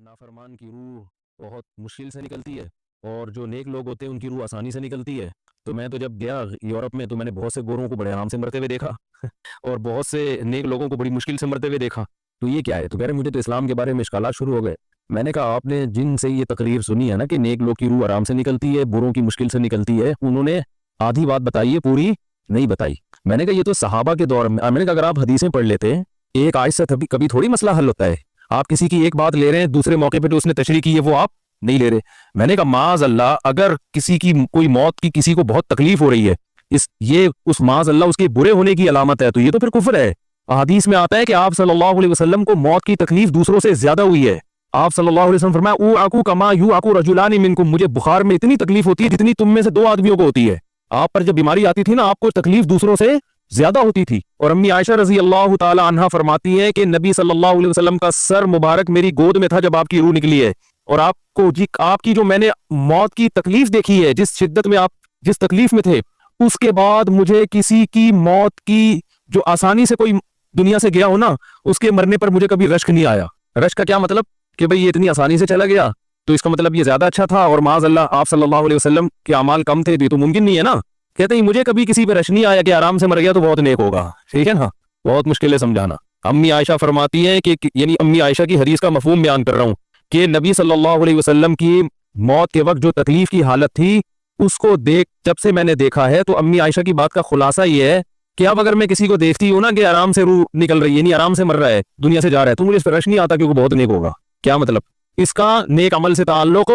نافرمان کی روح بہت مشکل سے نکلتی ہے اور جو نیک لوگ ہوتے ہیں ان کی روح آسانی سے نکلتی ہے. تو میں تو جب گیا یورپ میں تو میں نے بہت سے گوروں کو بڑے آرام سے مرتے ہوئے دیکھا اور بہت سے نیک لوگوں کو بڑی مشکل سے مرتے ہوئے دیکھا. تو یہ کیا ہے؟ تو کہہ رہے مجھے تو اسلام کے بارے میں اشکالات شروع ہو گئے. میں نے کہا آپ نے جن سے یہ تقریر سنی ہے نا کہ نیک لوگ کی روح آرام سے نکلتی ہے بروں کی مشکل سے نکلتی ہے, انہوں نے آدھی بات بتائی ہے, پوری نہیں بتائی. میں نے کہا یہ تو صحابہ کے دور میں نے کہا اگر آپ حدیثیں پڑھ لیتے ایک آیت سے کبھی تھوڑی مسئلہ حل ہوتا ہے. آپ کسی کی ایک بات لے رہے ہیں دوسرے موقع پہ تو اس نے تشریح کی ہے وہ آپ نہیں لے رہے. میں نے کہا معاذ اللہ اگر کسی کی کوئی موت کی کسی کو بہت تکلیف ہو رہی ہے یہ اس معاذ اللہ اس کے برے ہونے کی علامت ہے تو یہ تو پھر کفر ہے. حدیث میں آتا ہے کہ آپ صلی اللہ علیہ وسلم کو موت کی تکلیف دوسروں سے زیادہ ہوئی ہے. آپ صلی اللہ علیہ وسلم فرمایا او آکو کما یو آکو رجلان منکم, مجھے بخار میں اتنی تکلیف ہوتی ہے جتنی تم میں سے دو آدمیوں کو ہوتی ہے. آپ پر جب بیماری آتی تھی نا آپ کو تکلیف دوسروں سے زیادہ ہوتی تھی. اور امی عائشہ رضی اللہ تعالی عنہا فرماتی ہیں کہ نبی صلی اللہ علیہ وسلم کا سر مبارک میری گود میں تھا جب آپ کی روح نکلی ہے, اور آپ کی جو میں نے موت کی تکلیف دیکھی ہے جس شدت میں آپ جس تکلیف میں تھے اس کے بعد مجھے کسی کی موت کی جو آسانی سے کوئی دنیا سے گیا ہو نا اس کے مرنے پر مجھے کبھی رشک نہیں آیا. رشک کا کیا مطلب کہ بھئی یہ اتنی آسانی سے چلا گیا تو اس کا مطلب یہ زیادہ اچھا تھا اور معاذ اللہ آپ صلی اللہ علیہ وسلم کے اعمال کم تھے تو یہ تو ممکن نہیں ہے نا. کہتے ہیں مجھے کبھی کسی پہ رش نہیں آیا کہ آرام سے مر گیا تو بہت نیک ہوگا. ٹھیک ہے نا, بہت مشکل ہے سمجھانا. امی عائشہ فرماتی ہیں کہ یعنی امی عائشہ کی حدیث کا مفہوم بیان کر رہا ہوں کہ نبی صلی اللہ علیہ وسلم کی موت کے وقت جو تکلیف کی حالت تھی اس کو جب سے میں نے دیکھا ہے تو امی عائشہ کی بات کا خلاصہ یہ ہے کہ اب اگر میں کسی کو دیکھتی ہوں نا کہ آرام سے روح نکل رہی ہے یعنی آرام سے مر رہا ہے دنیا سے جا رہا ہے تو مجھے اس پہ رش نہیں آتا کیونکہ بہت نیک ہوگا. کیا مطلب اس کا نیک عمل سے تعلق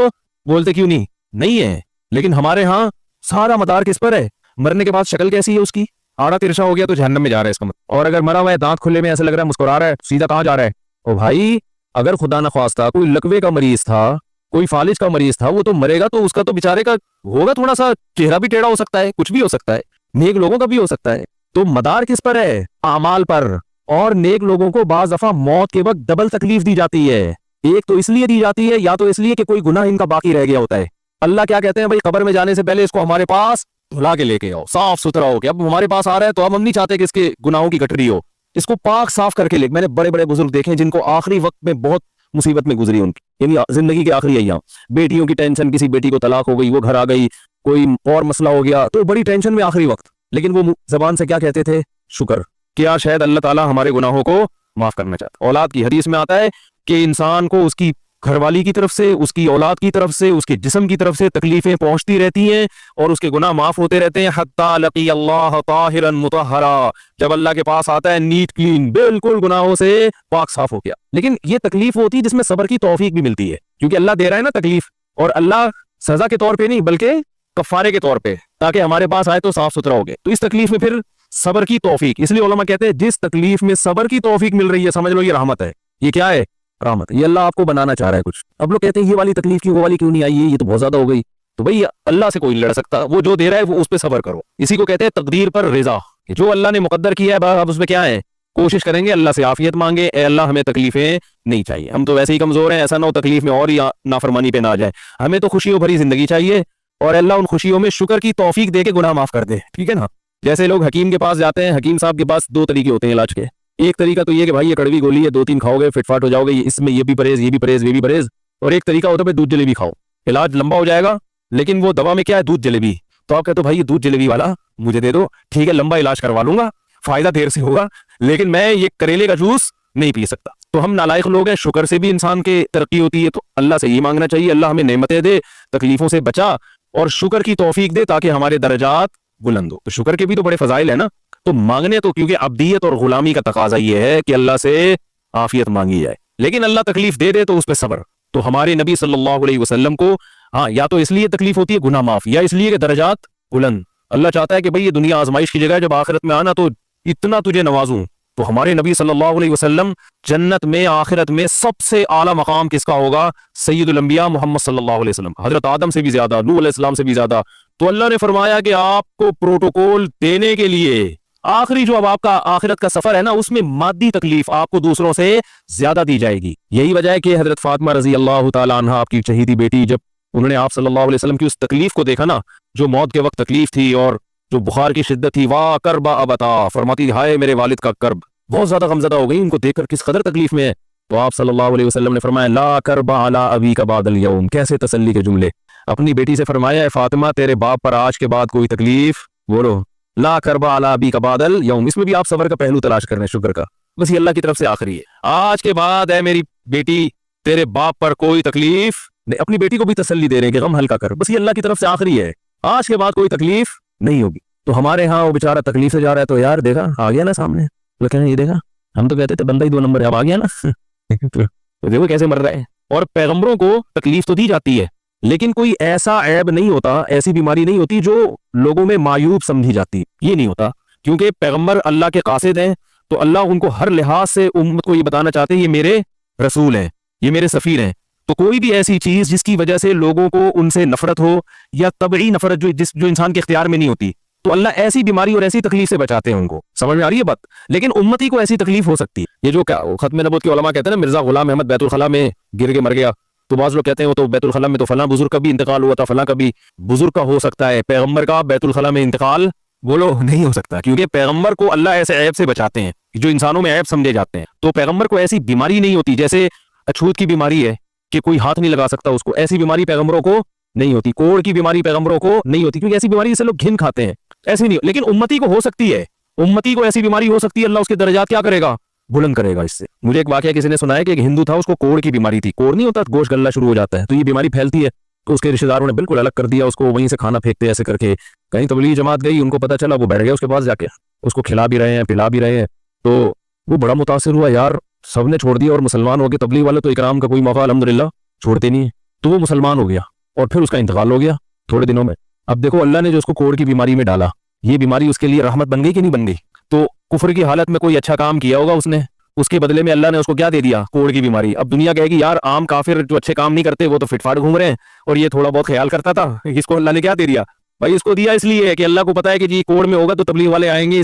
بولتے کیوں نہیں ہے. لیکن ہمارے ہاں سارا مدار کس پر ہے, مرنے کے بعد شکل کیسی ہے اس کی, آڑا ترشا ہو گیا تو جہنم میں جا رہا ہے اس کا مطلب. اور اگر مرا ہوا ہے دانت کھلے میں ایسے لگ رہا ہے مسکرا رہا ہے سیدھا کہاں جا رہا ہے. او بھائی اگر خدا نخواستہ کوئی لکوے کا مریض تھا کوئی فالج کا مریض تھا وہ تو مرے گا تو اس کا تو بیچارے کا ہوگا تھوڑا سا چہرہ بھی ٹیڑھا ہو سکتا ہے, کچھ بھی ہو سکتا ہے, نیک لوگوں کا بھی ہو سکتا ہے. تو مدار کس پر ہے, اعمال پر. اور نیک لوگوں کو بعض دفعہ موت کے وقت ڈبل تکلیف دی جاتی ہے. ایک تو اس لیے دی جاتی ہے یا تو اس لیے کہ کوئی گناہ ان کا باقی رہ گیا ہوتا ہے. اللہ کیا کہتے ہیں بھائی قبر میں جانے سے پہلے اس کو ہمارے پاس دھلا کے لے کے آؤ, صاف ستھرا ہو کے. اب ہمارے پاس آ رہا ہے تو اب ہم نہیں چاہتے کہ اس کے گناہوں کی گٹری ہو, اس کو پاک صاف کر کے لے. میں نے بڑے بڑے بزرگ دیکھے جن کو آخری وقت میں بہت مصیبت میں گزری ان کی یعنی زندگی کے آخری ایام, بیٹیوں کی ٹینشن, کسی بیٹی کو طلاق ہو گئی وہ گھر آ گئی, کوئی اور مسئلہ ہو گیا تو بڑی ٹینشن میں آخری وقت, لیکن وہ زبان سے کیا کہتے تھے, شکر. کیا شاید اللہ تعالیٰ ہمارے گناہوں کو معاف کرنا چاہتا. اولاد کی حدیث میں آتا ہے کہ انسان کو اس کی گھر والی کی طرف سے, اس کی اولاد کی طرف سے, اس کے جسم کی طرف سے تکلیفیں پہنچتی رہتی ہیں اور اس کے گناہ معاف ہوتے رہتے ہیں حتی لقی اللہ طاہرا مطہرا, جب اللہ کے پاس آتا ہے نیٹ کلین بالکل گناہوں سے پاک صاف ہو گیا. لیکن یہ تکلیف ہوتی ہے جس میں صبر کی توفیق بھی ملتی ہے کیونکہ اللہ دے رہا ہے نا تکلیف, اور اللہ سزا کے طور پہ نہیں بلکہ کفارے کے طور پہ تاکہ ہمارے پاس آئے تو صاف ستھرا ہو گئے. تو اس تکلیف میں پھر صبر کی توفیق, اس لیے علماء کہتے ہیں جس تکلیف میں صبر کی توفیق مل رہی ہے سمجھ لو یہ رحمت ہے. یہ کیا ہے, رحمت. یہ اللہ آپ کو بنانا چاہ رہا ہے کچھ. اب لوگ کہتے ہیں یہ والی تکلیف کی وہ والی کیوں نہیں آئی, یہ تو بہت زیادہ ہو گئی. تو بھئی اللہ سے کوئی نہیں لڑ سکتا, وہ جو دے رہا ہے وہ اس پہ صبر کرو. اسی کو کہتے ہیں تقدیر پر رضا, کہ جو اللہ نے مقدر کیا ہے اب اس میں کیا ہے, کوشش کریں گے اللہ سے عافیت مانگے, اے اللہ ہمیں تکلیفیں نہیں چاہیے, ہم تو ویسے ہی کمزور ہیں, ایسا نہ ہو تکلیف میں اور ہی نافرمانی پہ نہ آ جائے. ہمیں تو خوشیوں بھری زندگی چاہیے اور اللہ ان خوشیوں میں شکر کی توفیق دے کے گناہ معاف کر دے. ٹھیک ہے نا. جیسے لوگ حکیم کے پاس جاتے ہیں, حکیم صاحب کے پاس دو طریقے ہوتے ہیں علاج کے. ایک طریقہ تو یہ کہ بھائی یہ کڑوی گولی ہے 2-3 کھاؤ گے فٹ فاٹ ہو جاؤ گے, اس میں یہ بھی پرہیز یہ بھی پرہیز یہ بھی پرہیز. اور ایک طریقہ ہوتا ہے دودھ جلیبی کھاؤ, علاج لمبا ہو جائے گا لیکن وہ دوا میں کیا ہے دودھ جلیبی. تو آپ کہتے ہو بھائی یہ دودھ جلیبی والا مجھے دے دو, ٹھیک ہے لمبا علاج کروا لوں گا, فائدہ دیر سے ہوگا, لیکن میں یہ کریلے کا جوس نہیں پی سکتا. تو ہم نالائق لوگ ہیں, شکر سے بھی انسان کے ترقی ہوتی ہے, تو اللہ سے یہ مانگنا چاہیے اللہ ہمیں نعمتیں دے, تکلیفوں سے بچا اور شکر کی توفیق دے تاکہ ہمارے درجات بلند ہو. تو شکر کے بھی تو بڑے فضائل ہیں نا. تو مانگنے تو کیونکہ عبدیت اور غلامی کا تقاضا یہ ہے کہ اللہ سے عافیت مانگی جائے, لیکن اللہ تکلیف دے دے تو اس پہ صبر. تو ہمارے نبی صلی اللہ علیہ وسلم کو ہاں یا تو اس لیے تکلیف ہوتی ہے گناہ معاف, یا اس لیے کہ درجات بلند. اللہ چاہتا ہے کہ بھئی یہ دنیا آزمائش کی جگہ ہے, جب آخرت میں آنا تو اتنا تجھے نوازوں. تو ہمارے نبی صلی اللہ علیہ وسلم جنت میں آخرت میں سب سے اعلیٰ مقام کس کا ہوگا, سید الانبیاء محمد صلی اللہ علیہ وسلم, حضرت آدم سے بھی زیادہ, نوح علیہ السلام سے بھی زیادہ. تو اللہ نے فرمایا کہ آپ کو پروٹوکول دینے کے لیے آخری جو اب آپ کا آخرت کا سفر ہے نا اس میں مادی تکلیف آپ کو دوسروں سے زیادہ دی جائے گی. یہی وجہ ہے کہ حضرت فاطمہ رضی اللہ تعالی عنہا آپ کی چہیدی بیٹی, جب انہوں نے آپ صلی اللہ علیہ وسلم کی اس تکلیف کو دیکھا نا جو موت کے وقت تکلیف تھی اور جو بخار کی شدت تھی, واہ کربا ابتا, فرماتی ہائے میرے والد کا کرب, بہت زیادہ غمزدہ ہو گئی ان کو دیکھ کر کس قدر تکلیف میں ہے. تو آپ صلی اللہ علیہ وسلم نے فرمایا لا کربا علی ابیک بعد الیوم. کیسے تسلی کے جملے. اپنی بیٹی سے فرمایا ہے فاطمہ تیرے باپ پر آج کے بعد کوئی تکلیف, بولو لا کربا علی ابیک بعد الیوم. اس میں بھی آپ صبر کا پہلو تلاش کر رہے ہیں, شکر کا. بس یہ اللہ کی طرف سے آخری ہے. آج کے بعد ہے میری بیٹی تیرے باپ پر کوئی تکلیف نہیں. اپنی بیٹی کو بھی تسلی دے رہے ہیں کہ غم ہلکا کر, بس یہ اللہ کی طرف سے آخری ہے, آج کے بعد کوئی تکلیف نہیں ہوگی. تو ہمارے ہاں وہ بیچارہ تکلیف سے جا رہا ہے, تو یار دیکھا آ گیا نا سامنے, وہ کہیں یہ دیکھا ہم تو کہتے تھے بندہ ہی 2 نمبر ہے, اب آ گیا نا. تو دیکھو کیسے مر رہا ہے. اور پیغمبروں کو تکلیف تو دی جاتی ہے, لیکن کوئی ایسا عیب نہیں ہوتا, ایسی بیماری نہیں ہوتی جو لوگوں میں معیوب سمجھی جاتی, یہ نہیں ہوتا. کیونکہ پیغمبر اللہ کے قاصد ہیں, تو اللہ ان کو ہر لحاظ سے امت کو یہ بتانا چاہتے ہیں یہ میرے رسول ہیں, یہ میرے سفیر ہیں. تو کوئی بھی ایسی چیز جس کی وجہ سے لوگوں کو ان سے نفرت ہو, یا طبعی نفرت جو انسان کے اختیار میں نہیں ہوتی, تو اللہ ایسی بیماری اور ایسی تکلیف سے بچاتے ہیں ان کو. سمجھ میں آ رہی ہے بات. لیکن امتی کو ایسی تکلیف ہو سکتی ہے. یہ جو ختم نبوت کے علماء کہتے ہیں نا مرزا غلام احمد بیت الخلاء میں گر کے مر گیا, تو بعض لوگ کہتے ہیں وہ تو بیت الخلاء میں تو فلاں بزرگ کا بھی انتقال ہوا تھا, فلاں کا بھی بزرگ کا ہو سکتا ہے, پیغمبر کا بیت الخلاء میں انتقال بولو نہیں ہو سکتا, کیونکہ پیغمبر کو اللہ ایسے عیب سے بچاتے ہیں جو انسانوں میں عیب سمجھے جاتے ہیں. تو پیغمبر کو ایسی بیماری نہیں ہوتی, جیسے اچھوت کی بیماری ہے کہ کوئی ہاتھ نہیں لگا سکتا اس کو, ایسی بیماری پیغمبروں کو نہیں ہوتی. کوڑ کی بیماری پیغمبروں کو نہیں ہوتی, کیونکہ ایسی بیماری سے لوگ گھن کھاتے ہیں, ایسی نہیں. لیکن امتی کو ہو سکتی ہے, امتی کو ایسی بیماری ہو سکتی ہے, اللہ اس کے درجات کیا کرے گا, بلند کرے گا اس سے. مجھے ایک واقعہ کسی نے سنایا کہ ایک ہندو تھا, اس کو کوڑ کی بیماری تھی. کوڑ نہیں ہوتا گوشت گلنا شروع ہو جاتا ہے, تو یہ بیماری پھیلتی ہے. تو اس کے رشتہ داروں نے بالکل الگ کر دیا اس کو, وہیں سے کھانا پھینکتے ایسے کر کے. کہیں تبلیغی جماعت گئی, ان کو پتا چلا, وہ بیٹھ گئے اس کے پاس جا کے, اس کو کھلا بھی رہے ہیں پلا بھی رہے ہیں. تو وہ بڑا متاثر ہوا, یار سب نے چھوڑ دیا اور مسلمان ہو گئے, تبلیغ والے تو اکرام کا کوئی موقع الحمدللہ چھوڑتے نہیں ہے. تو وہ مسلمان ہو گیا اور پھر اس کا انتقال ہو گیا تھوڑے دنوں میں. اب دیکھو اللہ نے جو اس کو کوڑ کی بیماری میں ڈالا, یہ بیماری اس کے لیے رحمت بن گئی کہ نہیں بن گئی. تو کفر کی حالت میں کوئی اچھا کام کیا ہوگا اس نے, اس کے بدلے میں اللہ نے اس کو کیا دے دیا, کوڑ کی بیماری. اب دنیا کہے گی یار عام کافر جو اچھے کام نہیں کرتے وہ تو فٹ فاٹ گھوم رہے ہیں, اور یہ تھوڑا بہت خیال کرتا تھا, اس کو اللہ نے کیا دے دیا. بھائی اس کو دیا اس لیے کہ اللہ کو پتا ہے کہ جی کوڑ میں ہوگا تو تبلیغ والے آئیں گے,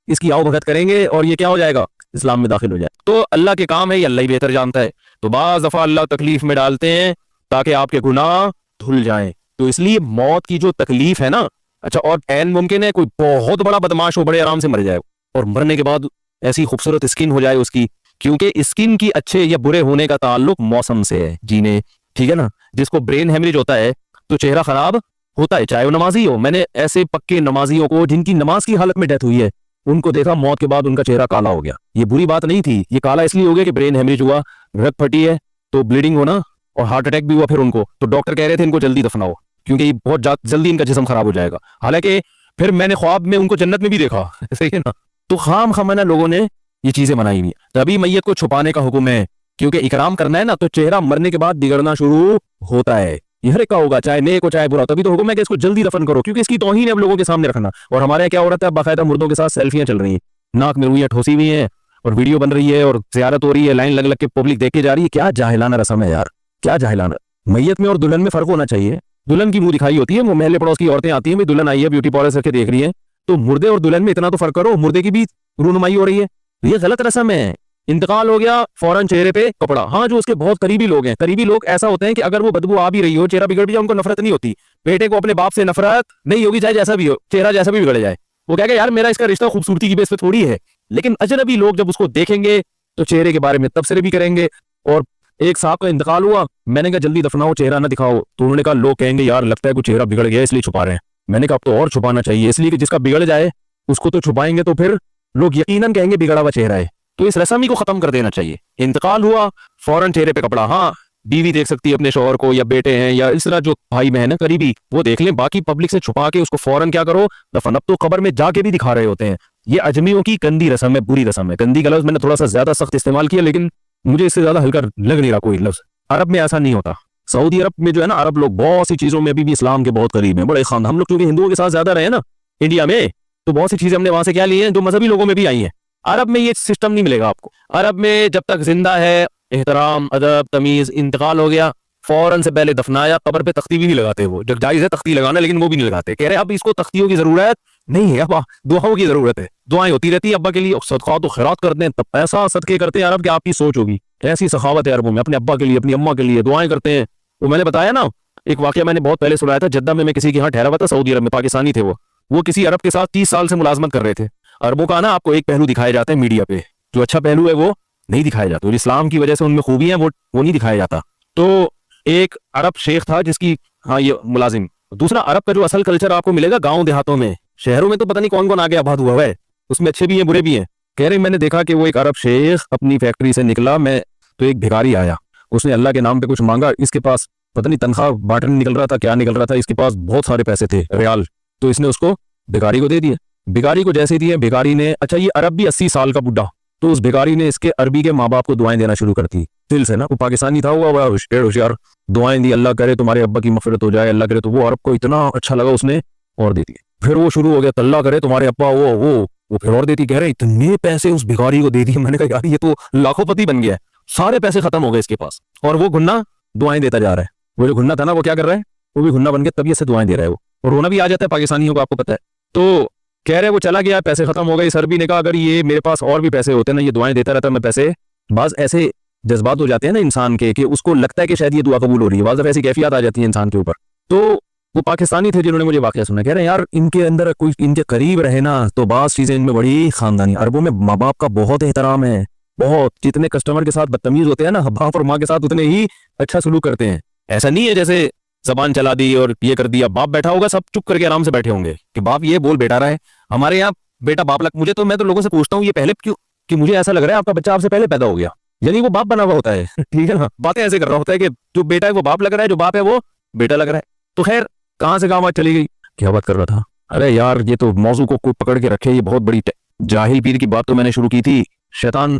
اس کی آؤ بھگت کریں گے, اور یہ کیا ہو جائے گا, اسلام میں داخل ہو جائے. تو اللہ کے کام ہے, یہ اللہ ہی بہتر جانتا ہے. تو بعض دفعہ اللہ تکلیف میں ڈالتے ہیں تاکہ آپ کے گناہ دھل جائیں. تو اس لیے موت کی جو تکلیف ہے نا, اچھا اور عین ممکن ہے کوئی بہت بڑا بدماش ہو, بڑے آرام سے مر جائے, اور مرنے کے بعد ایسی خوبصورت اسکن ہو جائے اس کی, کیونکہ اسکن کی اچھے یا برے ہونے کا تعلق موسم سے ہے جینے, ٹھیک ہے نا. جس کو برین ہیمریج ہوتا ہے تو چہرہ خراب ہوتا ہے, چاہے وہ نمازی ہو. میں نے ایسے پکے نمازیوں کو جن کی نماز کی حالت میں ڈیتھ ہوئی ہے, ان کو دیکھا موت کے بعد ان کا چہرہ کالا ہو گیا. یہ بری بات نہیں تھی, یہ کالا اس لیے ہو گیا کہ برین ہیمریج ہوا, رگ پھٹی ہے تو بلیڈنگ ہونا, اور ہارٹ اٹیک بھی ہوا پھر ان کو. تو ڈاکٹر کہہ رہے تھے ان کو جلدی دفناؤ, کیونکہ یہ بہت جلدی ان کا جسم خراب ہو جائے گا. حالانکہ پھر میں نے خواب میں ان کو جنت میں بھی دیکھا, صحیح ہے نا. تو خام خامنہ لوگوں نے یہ چیزیں بنائی ہوئی. تبھی میت کو چھپانے کا حکم ہے, کیونکہ اکرام کرنا ہے نا, تو چہرہ مرنے کے بعد بگڑنا شروع ہوتا ہے. یہ ہر ایک کا ہوگا, چاہے نیک ہو چاہے برا. تبھی تو حکم ہے کہ اس کو جلدی دفن کرو, کیونکہ اس کی توہین ہے اب لوگوں کے سامنے رکھنا. اور ہمارے کیا ہو رہا ہے, باقاعدہ مردوں کے ساتھ سیلفیاں چل رہی ہیں, ناک میں روئیاں ٹھوسی ہوئی ہیں, اور ویڈیو بن رہی ہے, اور زیارت ہو رہی ہے, لائن لگ لگ کے پبلک دیکھ کے جا رہی ہے. کیا جاہلانہ رسم ہے یار, کیا جاہلانہ. میت میں اور دلہن میں فرق ہونا چاہیے. دلہن کی منہ دکھائی ہوتی ہے, وہ محلے پڑوس کی عورتیں آتی ہیں, بھائی دلہن آئی ہے بیوٹی پارلر سے کے دیکھ رہی ہیں, تو مردے اور دلہن میں اتنا تو فرق کرو, مردے کی بھی رونمائی ہو رہی ہے. یہ غلط رسم ہے. انتقال ہو گیا فوراً چہرے پہ کپڑا. ہاں جو اس کے بہت قریبی لوگ ہیں, قریبی لوگ ایسا ہوتے ہیں کہ اگر وہ بدبو آ بھی رہی ہو, چہرہ بگڑ بھی جائے, ان کو نفرت نہیں ہوتی. بیٹے کو اپنے باپ سے نفرت نہیں ہوگی, چاہے جیسا بھی ہو, چہرہ جیسا بھی بگڑ جائے. وہ کہے گا یار میرا اس کا رشتہ خوبصورتی کی بیس پہ تھوڑی ہے. لیکن اجنبی لوگ جب اس کو دیکھیں گے تو چہرے کے بارے میں تبصرے بھی کریں گے. اور ایک صاحب کا انتقال ہوا, میں نے کہا جلدی دفناؤ, چہرہ نہ دکھاؤ. تو انہوں نے کہا لوگ کہیں گے یار لگتا ہے کوئی چہرہ بگڑ گیا اس لیے چھپا رہے ہیں. میں نے کہا اب تو اور چھپانا چاہیے, اس لیے کہ جس کا بگڑ جائے اس کو تو چھپائیں گے, تو پھر لوگ یقیناً کہیں گے بگڑا ہوا چہرہ ہے. تو اس رسم ہی کو ختم کر دینا چاہیے. انتقال ہوا فوراً چہرے پہ کپڑا. ہاں بیوی دیکھ سکتی ہے اپنے شوہر کو, یا بیٹے ہیں, یا اس طرح جو بھائی بہن ہیں قریبی, وہ دیکھ لیں. باقی پبلک سے چھپا کے اس کو فوراً کیا کرو, دفن. اب تو قبر میں جا کے بھی دکھا رہے ہوتے ہیں. یہ اجمیوں کی گندی رسم ہے, بری رسم ہے. گندی کا لفظ میں نے تھوڑا سا زیادہ سخت استعمال کیا, لیکن مجھے اس سے زیادہ ہلکا لگ نہیں رہا کوئی لفظ. عرب میں ایسا نہیں ہوتا. سعودی عرب میں جو ہے نا, عرب لوگ بہت سی چیزوں میں ابھی بھی اسلام کے بہت قریب ہیں, بڑے خاندان. ہم لوگ چونکہ ہندوؤں کے ساتھ زیادہ رہے نا انڈیا میں, تو بہت سی چیزیں ہم نے وہاں سے کیا لی ہیں جو مذہبی لوگوں میں بھی آئی ہیں. عرب میں یہ سسٹم نہیں ملے گا آپ کو. عرب میں جب تک زندہ ہے احترام, ادب, تمیز. انتقال ہو گیا فوراً سے پہلے دفنایا. قبر پہ تختی بھی نہیں لگاتے, وہ جائز ہے تختی لگانا, لیکن وہ بھی نہیں لگاتے. کہہ رہے اب اس کو تختیوں کی ضرورت نہیں ہے, اب دعاؤں کی ضرورت ہے. دعائیں ہوتی رہتی ہیں ابا کے لیے, صدقات و خیرات کرتے ہیں, تب پیسہ صدقے کرتے ہیں. عرب کی آپ کی سوچ ہوگی, ایسی سخاوت ہے عربوں میں, اپنے ابا کے لیے اپنی اماں کے لیے دعائیں کرتے ہیں. وہ میں نے بتایا نا ایک واقعہ, میں نے بہت پہلے سنایا تھا. جدہ میں کسی کے یہاں ٹھہرا ہوا تھا, سعودی عرب میں, پاکستانی تھے. وہ کسی عرب کے ساتھ 30 سال سے ملازمت کر رہے تھے. عربوں کا نا آپ کو ایک پہلو دکھائے جاتے ہیں میڈیا پہ, جو اچھا پہلو ہے وہ نہیں دکھایا جاتا. اور اسلام کی وجہ سے ان میں خوبیاں وہ نہیں دکھایا جاتا. تو ایک عرب شیخ تھا جس کی یہ ملازم. دوسرا عرب کا جو اصل کلچر آپ کو ملے گا گاؤں دیہاتوں میں، شہروں میں تو پتہ نہیں کون کون آگے آباد ہوا ہے، اس میں اچھے بھی ہیں برے بھی ہیں. کہہ رہے میں نے دیکھا کہ وہ ایک عرب شیخ اپنی فیکٹری سے نکلا تو ایک بھکاری آیا، اس نے اللہ کے نام پہ کچھ مانگا. اس کے پاس پتہ نہیں تنخواہ بانٹنے نکل رہا تھا کیا نکل رہا تھا، اس کے پاس بہت سارے پیسے تھے ریال. تو اس نے اس کو بھکاری کو دے دیے. بھکاری کو جیسے دیے، بھکاری نے اچھا یہ عرب بھی 80 سال کا بڈھا، تو اس بھکاری نے اس کے عربی کے ماں باپ کو دعائیں دینا شروع کر دی دل سے نا. وہ پاکستانی تھا، وہ ہوشیار دعائیں دی، اللہ کرے تمہارے ابا کی مغفرت ہو جائے، اللہ کرے. تو وہ عرب کو اتنا اچھا لگا اس نے اور دے دیے. پھر وہ شروع ہو گیا اللہ کرے تمہارے ابا وہ پھر اور دیتی. کہہ رہے اتنے پیسے اس بھکاری کو دے دیے. میں نے کہا یار یہ تو لاکھوں پتی بن گیا ہے، سارے پیسے ختم ہو گئے اس کے پاس، اور وہ گھنا دعائیں دیتا جا رہا ہے. وہ جو گھنا تھا نا وہ کیا کر رہا ہے، وہ بھی گھنا بن کے طبیعت سے دعائیں دے رہا ہے. وہ اور رونا بھی آ جاتا ہے پاکستانیوں کو، آپ کو پتہ ہے. تو کہہ رہے وہ چلا گیا، پیسے ختم ہو گئے. اس عربی نے کہا اگر یہ میرے پاس اور بھی پیسے ہوتے نا، یہ دعائیں دیتا رہتا میں پیسے. بعض ایسے جذبات ہو جاتے ہیں نا انسان کے کہ اس کو لگتا ہے کہ شاید یہ دعا قبول ہو رہی ہے، بعض ایسی کیفیات آ جاتی ہیں انسان کے اوپر. تو وہ پاکستانی تھے جنہوں نے مجھے واقعہ سنا. کہہ رہے ہیں یار ان کے اندر کوئی ان کے قریب رہے نا تو بعض چیزیں ان میں بڑی خاندانی. عربوں میں ماں باپ کا بہت احترام ہے، بہت. جتنے کسٹمر کے ساتھ بدتمیز ہوتے ہیں نا، باپ اور ماں کے ساتھ اتنے ہی اچھا سلوک کرتے ہیں. ایسا نہیں ہے جیسے زبان چلا دی اور یہ کر دیا. باپ بیٹھا ہوگا سب چپ کر کے آرام سے بیٹھے ہوں گے کہ باپ یہ بول بیٹا رہا ہے. ہمارے یہاں بیٹا باپ لگ مجھے تو میں تو لوگوں سے پوچھتا ہوں یہ پہلے کیوں، کہ مجھے ایسا لگ رہا ہے آپ کا بچہ آپ سے پہلے پیدا ہو گیا، یعنی وہ باپ بنا ہوا ہوتا ہے. ٹھیک ہے نا، باتیں ایسے کر رہا ہوتا ہے کہ جو بیٹا ہے وہ باپ لگ رہا ہے، جو باپ ہے وہ بیٹا لگ رہا ہے. تو خیر کہاں سے کہاں بات چلی گئی، کیا بات کر رہا تھا. ارے یار یہ تو موضوع کو کوئی پکڑ کے رکھے، یہ بہت بڑی جاہل پیر کی بات تو میں نے شروع کی تھی، شیطان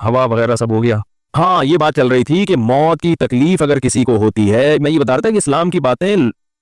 ہوا وغیرہ سب ہو گیا. ہاں یہ بات چل رہی تھی کہ موت کی تکلیف اگر کسی کو ہوتی ہے، میں یہ بتا رہا تھا کہ اسلام کی باتیں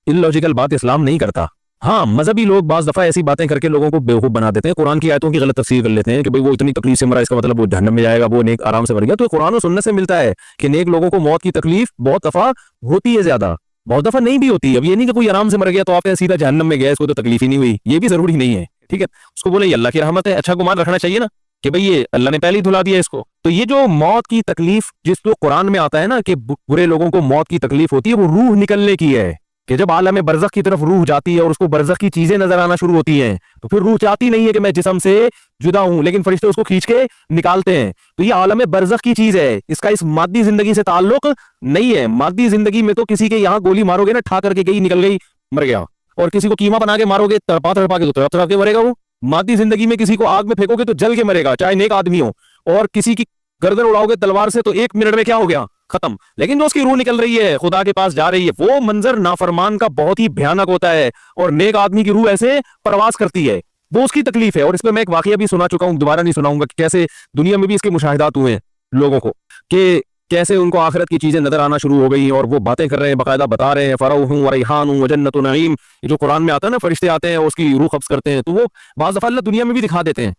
illogical بات اسلام نہیں کرتا. ہاں مذہبی لوگ بعض دفعہ ایسی باتیں کر کے لوگوں کو بیوقوف بنا دیتے ہیں، قرآن کی آیتوں کی غلط تفسیر کر لیتے ہیں کہ بھئی وہ اتنی تکلیف سے مرا اس کا مطلب وہ جہنم میں جائے گا، وہ نیک آرام سے مر گیا. تو قرآن و سنت سے ملتا ہے کہ نیک لوگوں کو موت کی تکلیف بہت دفعہ ہوتی ہے، زیادہ بہت دفعہ نہیں بھی ہوتی. اب یہ نہیں کہ کوئی آرام سے مر گیا تو آپ سیدھا جہنم میں گیا، اس کو تو تکلیف ہی نہیں ہوئی، یہ بھی ضروری نہیں ہے. ٹھیک ہے، اس کو بولے یہ اللہ کی رحمت ہے، اچھا گمان رکھنا چاہیے نا کہ بھئی یہ اللہ نے پہلے ہی دھلا دیا اس کو. تو یہ جو موت کی تکلیف جس کو قرآن میں آتا ہے نا کہ برے لوگوں کو موت کی تکلیف ہوتی ہے، وہ روح نکلنے کی ہے. کہ جب عالم برزخ کی طرف روح جاتی ہے اور اس کو برزخ کی چیزیں نظر آنا شروع ہوتی ہیں، تو پھر روح چاہتی نہیں ہے کہ میں جسم سے جدا ہوں، لیکن فرشتے اس کو کھینچ کے نکالتے ہیں. تو یہ عالم برزخ کی چیز ہے، اس کا اس مادی زندگی سے تعلق نہیں ہے. مادی زندگی میں تو کسی کے یہاں گولی مارو گے نا، ٹھا کر کے گئی نکل گئی مر گیا، اور کسی کو کیما بنا کے مارو گے تڑپا تڑپا کے تو تڑپ تڑپ کے مرے گا وہ. مادی زندگی میں کسی کو آگ میں پھینکو گے تو جل کے مرے گا، چاہے نیک آدمی ہو. اور کسی کی گردن اڑاؤ گے تلوار سے تو 1 منٹ میں کیا ہو گیا، ختم. لیکن جو اس کی روح نکل رہی ہے، خدا کے پاس جا رہی ہے، وہ منظر نافرمان کا بہت ہی بھیانک ہوتا ہے. اور نیک آدمی کی روح ایسے پرواز کرتی ہے، وہ اس کی تکلیف ہے. اور اس پہ میں ایک واقعہ بھی سنا چکا ہوں، دوبارہ نہیں سناؤں گا کہ کیسے دنیا میں بھی اس کے مشاہدات ہوئے ہیں لوگوں کو، کہ کیسے ان کو آخرت کی چیزیں نظر آنا شروع ہو گئی اور وہ باتیں کر رہے ہیں، باقاعدہ بتا رہے ہیں فروح و ریحان و جنت و نعیم. جو قرآن میں آتا ہے نا، فرشتے آتے ہیں اس کی روح قبض کرتے ہیں، تو وہ بعض دفعہ اللہ دنیا میں بھی دکھا دیتے ہیں